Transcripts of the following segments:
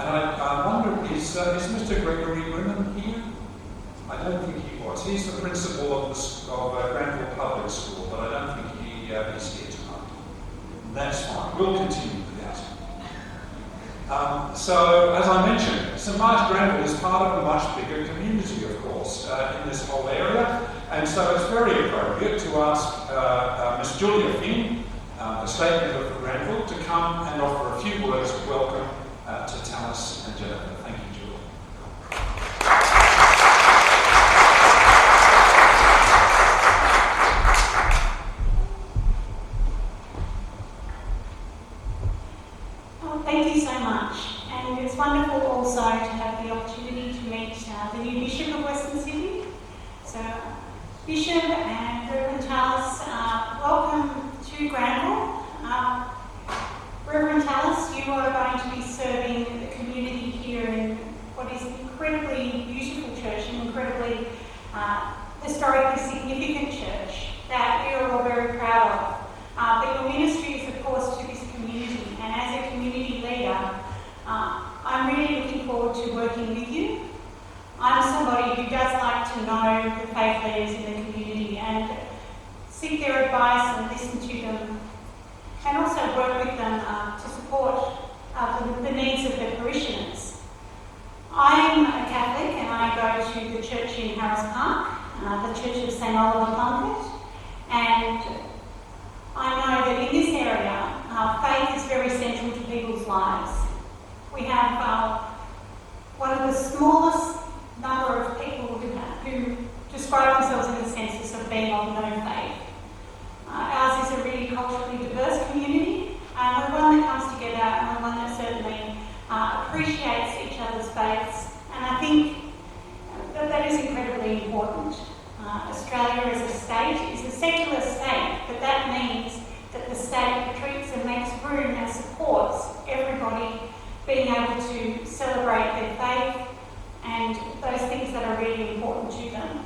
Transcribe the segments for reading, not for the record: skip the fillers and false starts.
And I wonder, is Mr. Gregory Brennan here? I don't think he was. He's the principal of Granville Public School, but I don't think he is here tonight. That's fine. We'll continue without him. So, as I mentioned, St Mark's Granville is part of a much bigger community, of course, in this whole area, and so it's very appropriate to ask Miss Julia Finn, the State Member for Granville, to come and offer a few words of welcome to Tallis and Jennifer. Thank you, Julia. Thank you so much, and it's wonderful also to have the opportunity to meet the new Bishop of Western Sydney. So, Bishop and Reverend Tallis, welcome to Granville. Reverend Tallis, you are going to be serving the community here in what is an incredibly beautiful church, an incredibly historically significant church that we are all very proud of. But your ministry is, of course, to this community, and as a community leader, I'm really looking forward to working with you. I'm somebody who does like to know the faith leaders in the community and seek their advice and listen to them, and also work with them to support the needs of their parishioners. I'm a Catholic and I go to the church in Harris Park, the Church of St Oliver Plunkett, and I know that in this area, faith is very central to people's lives. We have one of the smallest number of people who describe themselves in the census of being of no faith. Ours is a really culturally diverse community, and we're one that comes together, and we're one that certainly appreciates each other's faiths, and I think that is incredibly important. Australia as a state is a secular state, but that means that the state treats and makes room and supports everybody being able to celebrate their faith and those things that are really important to them.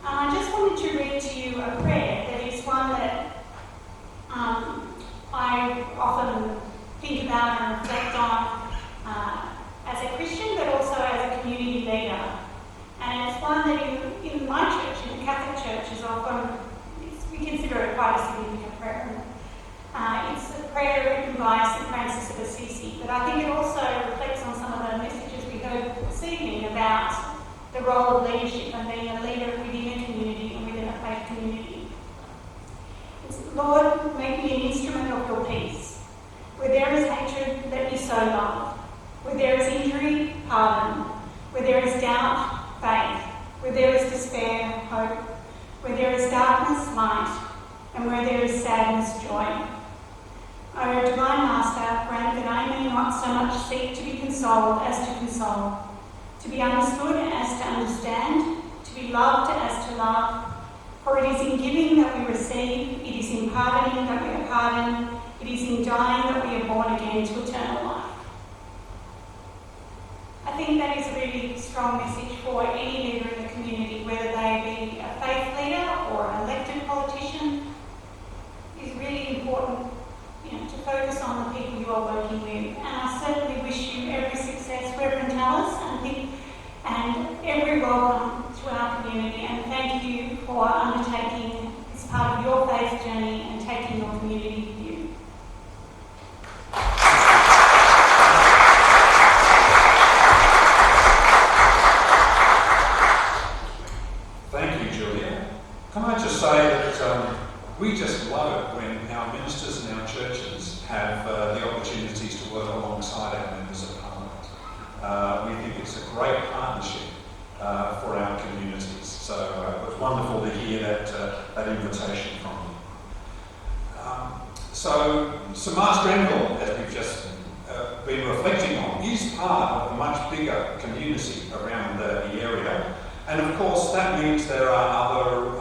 I just wanted to read to you a prayer that is one that I often think about and reflect on as a Christian, but also as a community leader. And it's one that in my church, in the Catholic Church, is often, we consider it quite a significant prayer. It's a prayer written by St Francis of Assisi, but I think it also reflects on some of the messages we heard this evening about the role of leadership and being a leader within a community and within a faith community. It's, Lord, make me an instrument of your peace. Where there is hatred, let me sow love. Where there is injury, pardon. Where there is doubt, faith. Where there is despair, hope. Where there is darkness, light. And where there is sadness, joy. O Divine Master, grant that I may not so much seek to be consoled as to console, to be understood as to understand, to be loved as to love. For it is in giving that we receive, it is in pardoning that we are pardoned, it is in dying that we are born again to eternal life. I think that is a really strong message for any leader in the community, whether they be a faith leader or an elected politician. It is really important, to focus on the people you are working with. And I certainly wish you every success, Reverend Tallis, and every welcome to our community. And thank you for undertaking this part of your faith journey and taking your community with you. Thank you, Julia. Can I just say that we just love it when our ministers and our churches have the opportunities to work alongside our members of Parliament. We think it's a great partnership for our communities. So it was wonderful to hear that invitation from you. So St Mark's Granville, as we've just been reflecting on, is part of a much bigger community around the area. And of course, that means there are other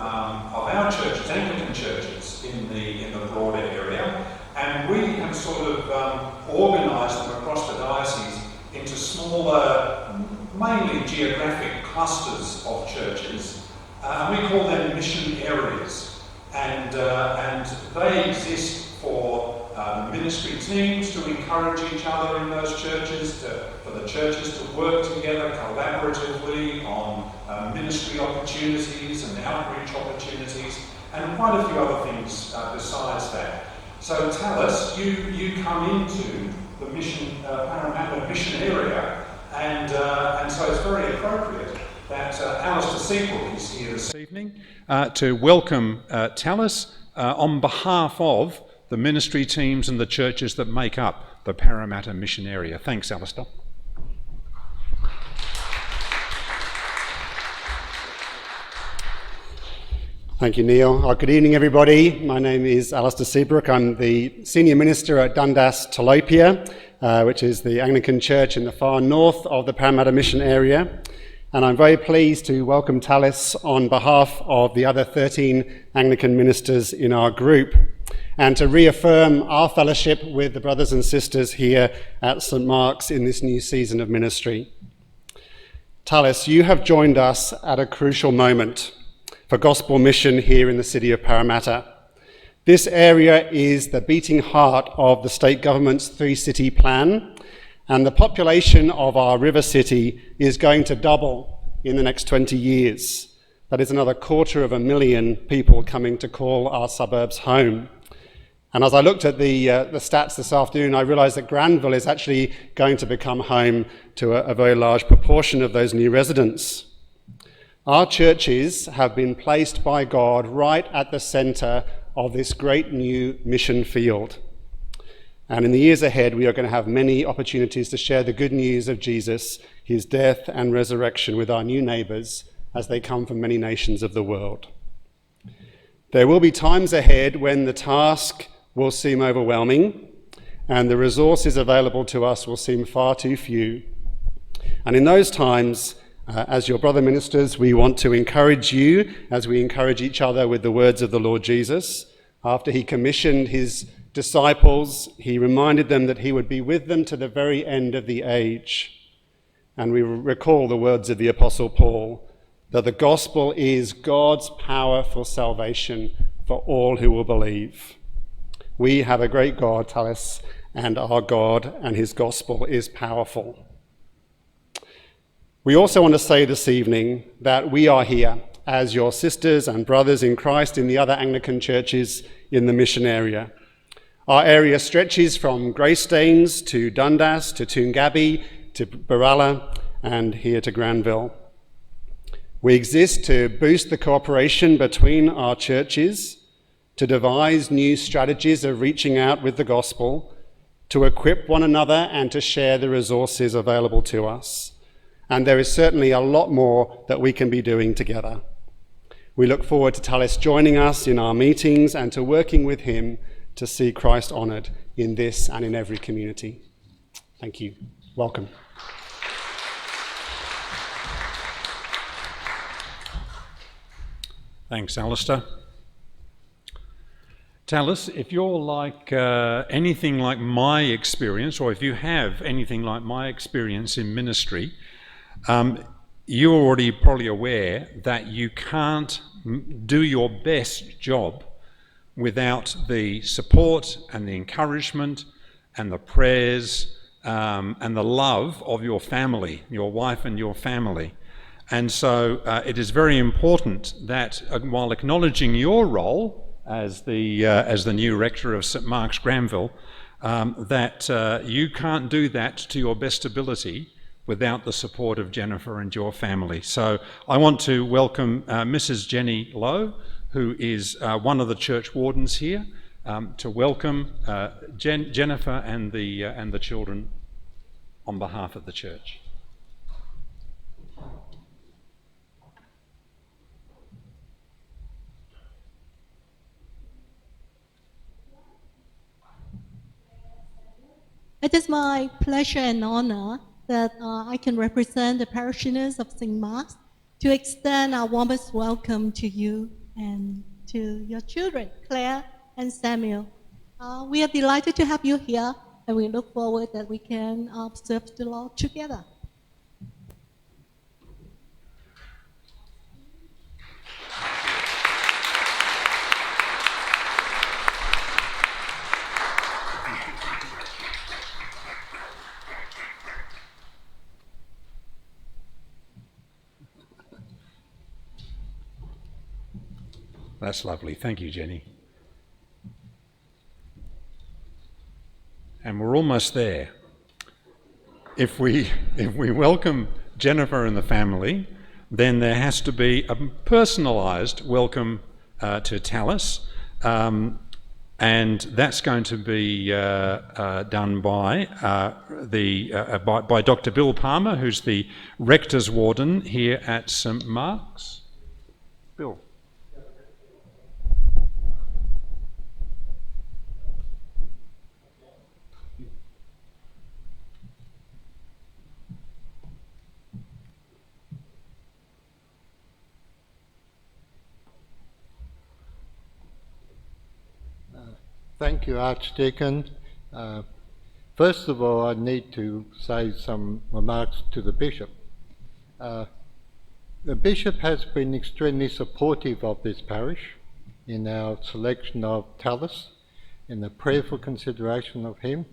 of our churches, Anglican churches, in the broader area, and we have sort of organised them across the diocese into smaller, mainly geographic clusters of churches. We call them mission areas, and they exist for the ministry teams to encourage each other in those churches, for the churches to work together collaboratively on ministry opportunities and outreach opportunities, and quite a few other things besides that. So Tallis, you come into the Parramatta mission area, and so it's very appropriate that Alistair Seabrook is here this evening to welcome Tallis on behalf of the ministry teams and the churches that make up the Parramatta mission area. Thanks, Alistair. Thank you, Neil. Good evening, everybody. My name is Alistair Seabrook. I'm the Senior Minister at Dundas Talopia, which is the Anglican Church in the far north of the Parramatta mission area. And I'm very pleased to welcome Tallis on behalf of the other 13 Anglican ministers in our group, and to reaffirm our fellowship with the brothers and sisters here at St Mark's in this new season of ministry. Tallis, you have joined us at a crucial moment for gospel mission here in the city of Parramatta. This area is the beating heart of the state government's 3-city plan, and the population of our river city is going to double in the next 20 years. That is another 250,000 people coming to call our suburbs home. And as I looked at the stats this afternoon, I realised that Granville is actually going to become home to a very large proportion of those new residents. Our churches have been placed by God right at the centre of this great new mission field. And in the years ahead, we are going to have many opportunities to share the good news of Jesus, his death and resurrection with our new neighbours as they come from many nations of the world. There will be times ahead when the task will seem overwhelming and the resources available to us will seem far too few. And in those times, as your brother ministers, we want to encourage you as we encourage each other with the words of the Lord Jesus. After he commissioned his disciples, he reminded them that he would be with them to the very end of the age. And we recall the words of the Apostle Paul, that the gospel is God's power for salvation for all who will believe. We have a great God, Tallis, and our God and his gospel is powerful. We also want to say this evening that we are here as your sisters and brothers in Christ in the other Anglican churches in the mission area. Our area stretches from Greystanes to Dundas to Toongabbie to Baralla and here to Granville. We exist to boost the cooperation between our churches, to devise new strategies of reaching out with the gospel, to equip one another and to share the resources available to us. And there is certainly a lot more that we can be doing together. We look forward to Tallis joining us in our meetings and to working with him to see Christ honoured in this and in every community. Thank you. Welcome. Thanks, Alistair. Tallis, if you're like anything like my experience, or if you have anything like my experience in ministry, you're already probably aware that you can't do your best job without the support and the encouragement and the prayers and the love of your family, your wife and your family. And so it is very important that while acknowledging your role as the new rector of St Mark's Granville, that you can't do that to your best ability without the support of Jennifer and your family. So I want to welcome Mrs. Jenny Lowe, who is one of the church wardens here, to welcome Jennifer and the children on behalf of the church. It is my pleasure and honor that I can represent the parishioners of St. Mark's to extend our warmest welcome to you and to your children, Claire and Samuel. We are delighted to have you here, and we look forward that we can serve the Lord together. That's lovely. Thank you, Jenny. And we're almost there. If we welcome Jennifer and the family, then there has to be a personalised welcome to Tallis, and that's going to be done by Dr. Bill Palmer, who's the Rector's Warden here at St Mark's. Bill. Thank you, Archdeacon. First of all, I need to say some remarks to the Bishop. The Bishop has been extremely supportive of this parish in our selection of Tallis, in the prayerful consideration of him.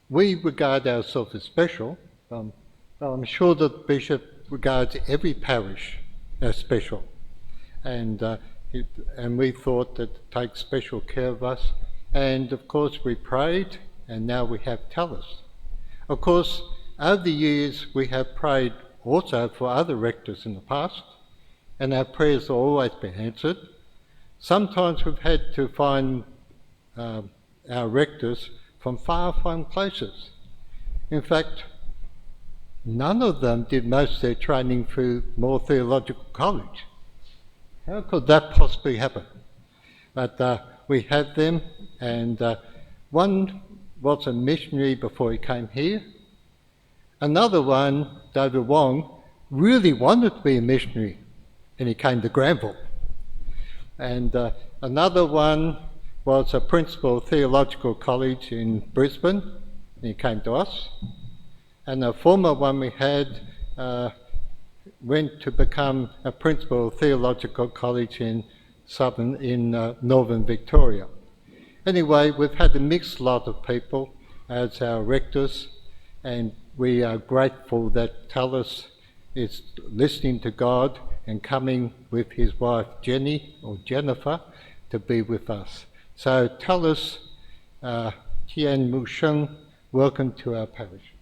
We regard ourselves as special, but I'm sure that the Bishop regards every parish as special. And we thought that take special care of us. And of course we prayed, and now we have Tallis. Of course, over the years we have prayed also for other rectors in the past, and our prayers have always been answered. Sometimes we've had to find our rectors from far-flung places. In fact, none of them did most of their training through Moore Theological College. How could that possibly happen? But we had them, and one was a missionary before he came here. Another one, David Wong, really wanted to be a missionary, and he came to Granville. And another one was a principal of Theological College in Brisbane, and he came to us. And a former one we had went to become a principal of Theological College in northern Victoria. Anyway, we've had a mixed lot of people as our rectors, and we are grateful that Tallis is listening to God and coming with his wife Jenny, or Jennifer, to be with us. So Tallis, Tian Mu Sheng, welcome to our parish.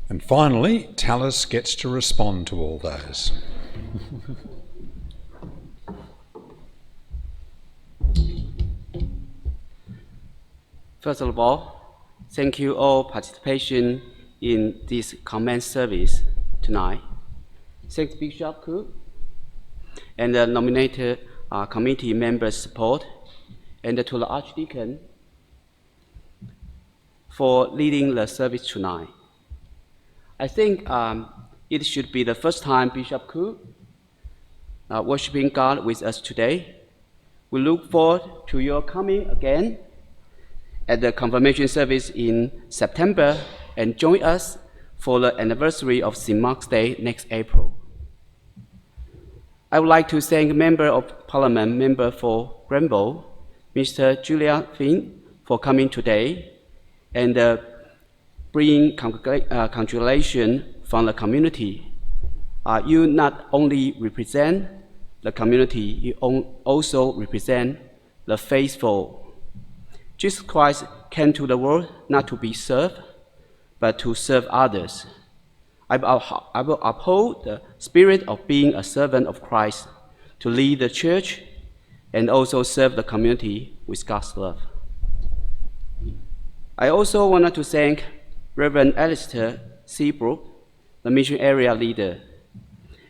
And finally, Tallis gets to respond to all those. First of all, thank you all participation in this comment service tonight. Thanks Bishop Cook and the nominated committee members' support, and to the Archdeacon for leading the service tonight. I think it should be the first time Bishop Cook worshiping God with us today. We look forward to your coming again at the confirmation service in September and join us for the anniversary of St. Mark's Day next April. I would like to thank Member of Parliament, Member for Granville, Mr. Julia Finn, for coming today and bringing congratulations from the community. You not only represent the community, you also represent the faithful. Jesus Christ came to the world not to be served, but to serve others. I will uphold the spirit of being a servant of Christ, to lead the church and also serve the community with God's love. I also wanted to thank Reverend Alistair Seabrook, the mission area leader,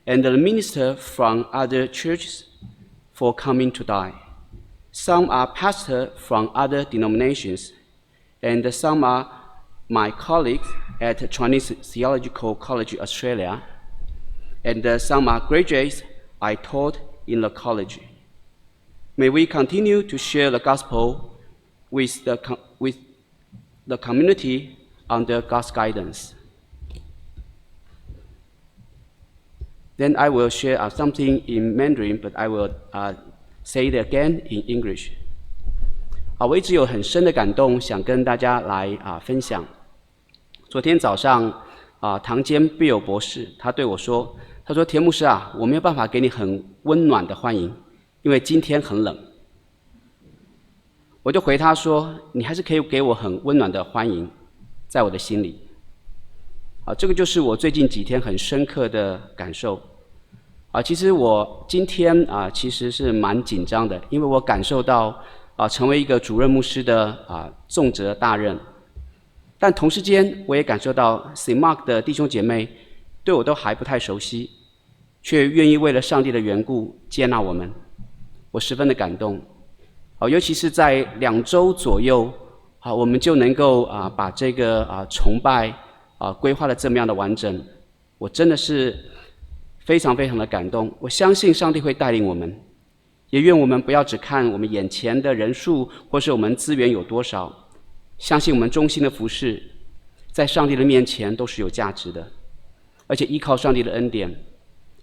and the minister from other churches for coming today. Some are pastors from other denominations, and some are my colleagues at Chinese Theological College Australia, and some are graduates I taught in the college. May we continue to share the gospel with the community under God's guidance. Then I will share something in Mandarin, but I will say it again in English. 我一直有很深的感动，想跟大家来分享。昨天早上堂监 Bill 博士他对我说，他说田牧师啊，我没有办法给你很温暖的欢迎，因为今天很冷。我就回他说，你还是可以给我很温暖的欢迎，在我的心里。这个就是我最近几天很深刻的感受。其实我今天其实是蛮紧张的，因为我感受到成为一个主任牧师的重责大任。但同时间，我也感受到 St. Mark 的弟兄姐妹对我都还不太熟悉，却愿意为了上帝的缘故接纳我们，我十分的感动。尤其是在2周左右，我们就能够把这个崇拜规划的这么样的完整，我真的是非常非常的感动。我相信上帝会带领我们，也愿我们不要只看我们眼前的人数，或是我们资源有多少。相信我们忠心的服事，在上帝的面前都是有价值的，而且依靠上帝的恩典，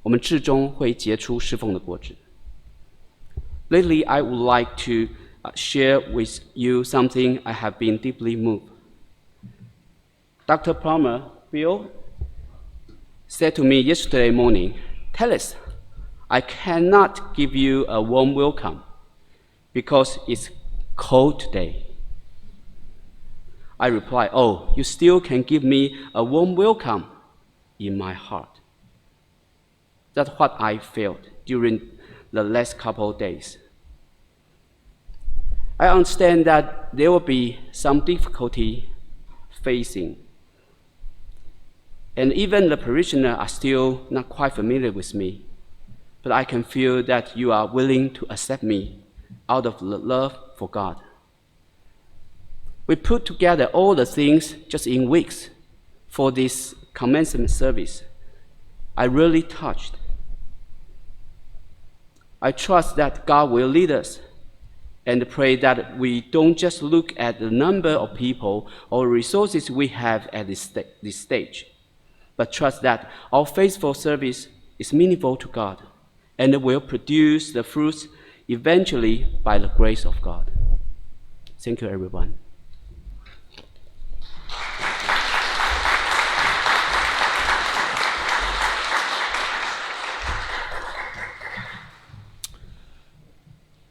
我们至终会结出侍奉的果子。Lately, I would like to share with you something I have been deeply moved. Dr. Plummer, Bill, said to me yesterday morning, Tallis, I cannot give you a warm welcome because it's cold today. I replied, oh, you still can give me a warm welcome in my heart. That's what I felt during the last couple of days. I understand that there will be some difficulty facing, and even the parishioners are still not quite familiar with me, but I can feel that you are willing to accept me out of love for God. We put together all the things just in weeks for this commencement service. I really touched. I trust that God will lead us, and pray that we don't just look at the number of people or resources we have at this stage, but trust that our faithful service is meaningful to God and will produce the fruits eventually by the grace of God. Thank you, everyone.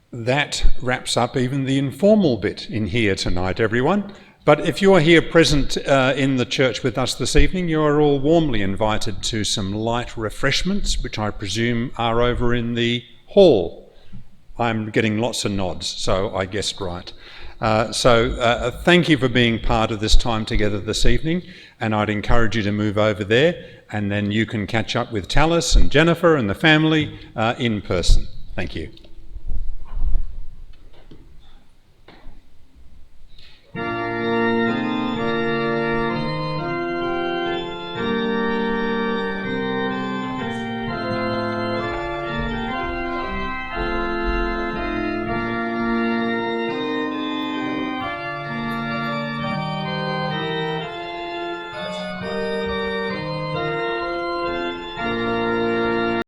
That wraps up even the informal bit in here tonight, everyone. But if you're here present in the church with us this evening, you are all warmly invited to some light refreshments, which I presume are over in the hall. I'm getting lots of nods, so I guessed right. Thank you for being part of this time together this evening, and I'd encourage you to move over there, and then you can catch up with Tallis and Jennifer and the family in person. Thank you.